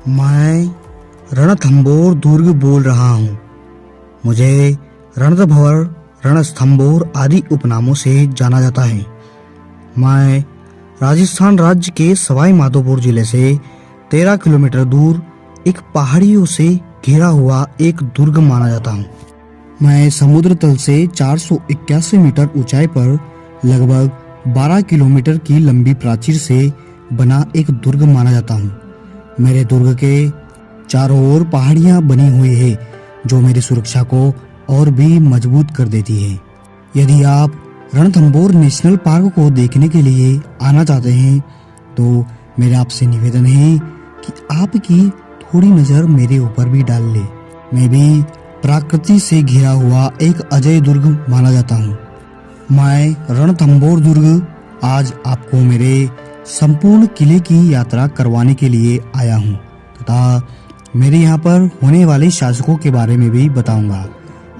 मैं रणथंभोर दुर्ग बोल रहा हूँ। मुझे रणथंभोर, रणस्थंभोर आदि उपनामों से जाना जाता है। मैं राजस्थान राज्य के सवाई माधोपुर जिले से 13 किलोमीटर दूर एक पहाड़ियों से घिरा हुआ एक दुर्ग माना जाता हूँ। मैं समुद्र तल से 481 मीटर ऊंचाई पर लगभग 12 किलोमीटर की लंबी प्राचीर से बना एक दुर्ग माना जाता हूँ। मेरे दुर्ग के चारों ओर पहाड़ियाँ बनी हुई है जो मेरी सुरक्षा को और भी मजबूत कर देती है। यदि आप रणथंभोर नेशनल पार्क को देखने के लिए आना चाहते हैं तो मेरा आपसे निवेदन है कि आपकी थोड़ी नज़र मेरे ऊपर भी डाल ले। मैं भी प्रकृति से घिरा हुआ एक अजय दुर्ग माना जाता हूँ। मैं रणथंभोर दुर्ग आज आपको मेरे संपूर्ण किले की यात्रा करवाने के लिए आया हूँ तथा मेरे यहाँ पर होने वाले शासकों के बारे में भी बताऊंगा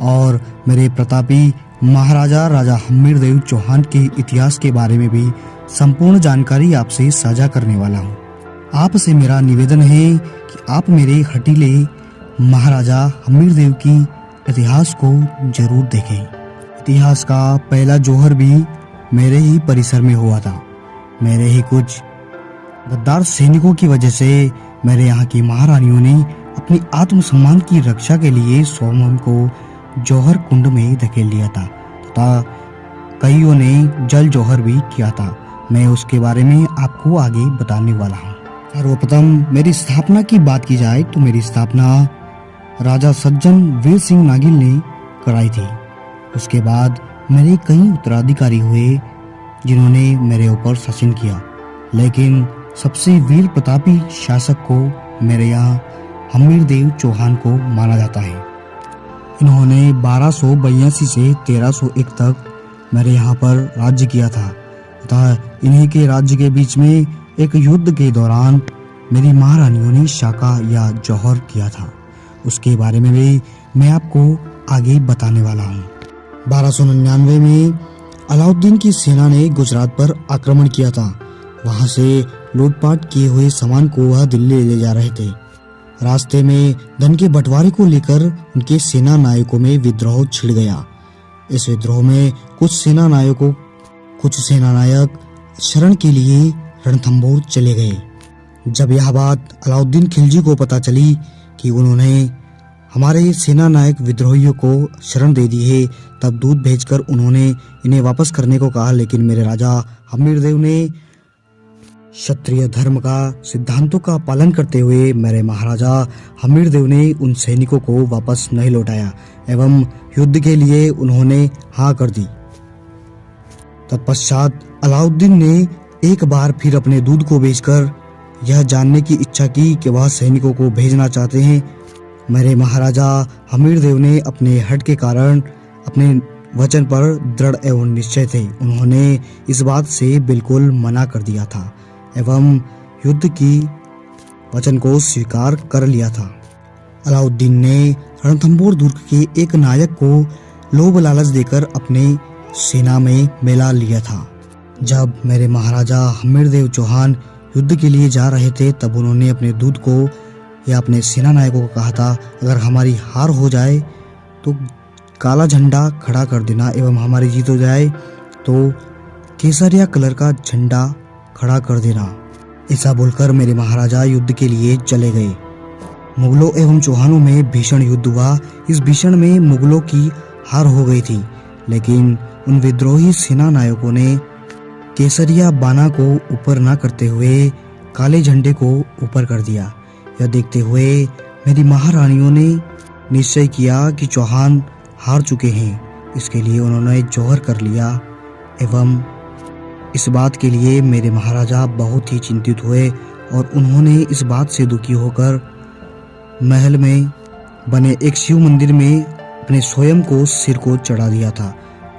और मेरे प्रतापी महाराजा राजा हम्मीरदेव चौहान के इतिहास के बारे में भी संपूर्ण जानकारी आपसे साझा करने वाला हूँ। आपसे मेरा निवेदन है कि आप मेरे हटीले महाराजा हम्मीरदेव की इतिहास को जरूर देखें। इतिहास का पहला जौहर भी मेरे ही परिसर में हुआ था। मेरे ही कुछ गद्दार सैनिकों की वजह से मेरे यहाँ की महारानियों ने अपनी आत्मसम्मान की रक्षा के लिए सोमम को जौहर कुंड में धकेल लिया था तथा कईयों ने जल जौहर भी किया था। मैं उसके बारे में आपको आगे बताने वाला हूँ। सर्वप्रथम मेरी स्थापना की बात की जाए तो मेरी स्थापना राजा सज्जन वीर सिंह नागिल ने कराई थी। उसके बाद मेरे कई उत्तराधिकारी हुए जिन्होंने मेरे ऊपर शासन किया, लेकिन सबसे वीर प्रतापी शासक को मेरे यहाँ हम्मीरदेव चौहान को माना जाता है। इन्होंने 1282 से 1301 तक मेरे यहाँ पर राज्य किया था तथा इन्हीं के राज्य के बीच में एक युद्ध के दौरान मेरी महारानियों ने शाका या जौहर किया था। उसके बारे में भी मैं आपको आगे बताने वाला हूँ। 1299 में अलाउद्दीन की सेना ने गुजरात पर आक्रमण किया था। वहां से लूटपाट किए हुए सामान को वह दिल्ली ले जा रहे थे। रास्ते में धन के बंटवारे को लेकर उनके सेना नायकों में विद्रोह छिड़ गया। इस विद्रोह में कुछ सेना नायक शरण के लिए रणथंभोर चले गए। जब यह बात अलाउद्दीन खिलजी को पता चली कि उन्होंने हमारे सेना नायक विद्रोहियों को शरण दे दी है, तब दूत भेजकर उन्होंने इन्हें वापस करने को कहा, लेकिन मेरे राजा हम्मीरदेव ने क्षत्रिय धर्म का सिद्धांतों का पालन करते हुए मेरे महाराजा हम्मीरदेव ने उन सैनिकों को वापस नहीं लौटाया एवं युद्ध के लिए उन्होंने हाँ कर दी। तत्पश्चात अलाउद्दीन ने एक बार फिर अपने दूत को भेजकर यह जानने की इच्छा की कि वह सैनिकों को भेजना चाहते हैं। मेरे महाराजा हम्मीरदेव ने अपने हट के कारण अपने वचन पर दृढ़ एवं निश्चय थे। उन्होंने इस बात से बिल्कुल मना कर दिया था एवं युद्ध की वचन को स्वीकार कर लिया था। अलाउद्दीन ने रणथंभोर दुर्ग के एक नायक को लोभ लालच देकर अपने सेना में मिला लिया था। जब मेरे महाराजा हम्मीरदेव चौहान युद्ध के लिए जा रहे थे तब उन्होंने अपने दूत को या अपने सेना नायकों को कहा था, अगर हमारी हार हो जाए तो काला झंडा खड़ा कर देना एवं हमारी जीत हो जाए तो केसरिया कलर का झंडा खड़ा कर देना। ऐसा बोलकर मेरे महाराजा युद्ध के लिए चले गए। मुगलों एवं चौहानों में भीषण युद्ध हुआ। इस भीषण में मुगलों की हार हो गई थी, लेकिन उन विद्रोही सेना नायकों ने केसरिया बाना को ऊपर न करते हुए काले झंडे को ऊपर कर दिया। यह देखते हुए मेरी महारानियों ने निश्चय किया कि चौहान हार चुके हैं। इसके लिए उन्होंने जौहर कर लिया एवं इस बात के लिए मेरे महाराजा बहुत ही चिंतित हुए और उन्होंने इस बात से दुखी होकर महल में बने एक शिव मंदिर में अपने स्वयं को सिर को चढ़ा दिया था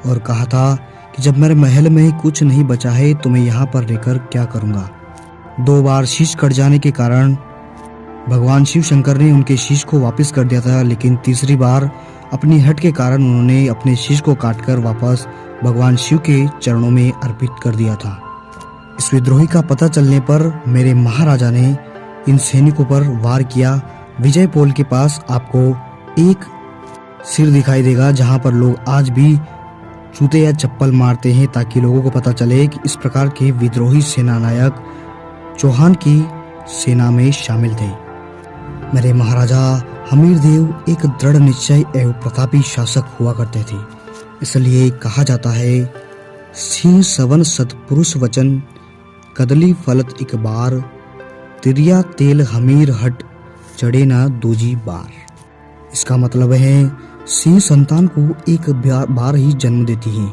और कहा था कि जब मेरे महल में कुछ नहीं बचा है तो मैं यहाँ पर रहकर क्या करूँगा। 2 बार शीश कट जाने के कारण भगवान शिव शंकर ने उनके शीश को वापस कर दिया था, लेकिन तीसरी बार अपनी हट के कारण उन्होंने अपने शीश को काटकर वापस भगवान शिव के चरणों में अर्पित कर दिया था। इस विद्रोही का पता चलने पर मेरे महाराजा ने इन सैनिकों पर वार किया। विजय पोल के पास आपको एक सिर दिखाई देगा जहां पर लोग आज भी जूते या चप्पल मारते हैं ताकि लोगों को पता चले कि इस प्रकार के विद्रोही सेनानायक चौहान की सेना में शामिल थे। मेरे महाराजा हमीरदेव एक दृढ़ निश्चय एवं प्रतापी शासक हुआ करते थे। इसलिए कहा जाता है, सिंह सवन सतपुरुष वचन, कदली फलत एक बार, तिरिया तेल हमीर हट, चढ़े ना दूजी बार। इसका मतलब है सिंह संतान को एक बार ही जन्म देती है।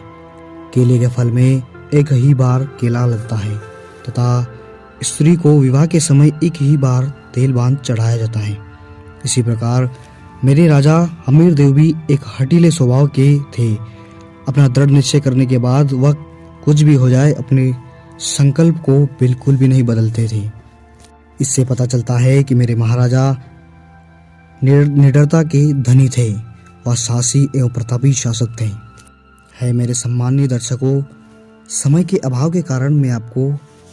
केले के फल में एक ही बार केला लगता है तथा स्त्री को विवाह के समय एक ही बार तेल बांध चढ़ाया जाता है। इसी प्रकार मेरे राजा हमीरदेव भी एक हठीले स्वभाव के थे। अपना दृढ़ निश्चय करने के बाद वह कुछ भी हो जाए अपने संकल्प को बिल्कुल भी नहीं बदलते थे। इससे पता चलता है कि मेरे महाराजा निडरता के धनी थे। वह साहसी एवं प्रतापी शासक थे। है मेरे सम्माननीय दर्शकों, समय के अभाव के कारण मैं आपको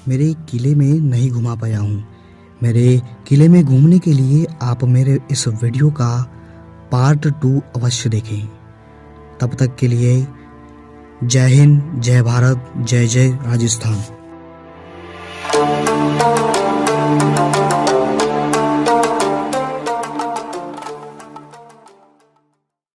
मेरे किले में नहीं घुमा पाया हूँ। मेरे किले में घूमने के लिए आप मेरे इस वीडियो का पार्ट 2 अवश्य देखें। तब तक के लिए जय हिंद, जय भारत, जय जय राजस्थान।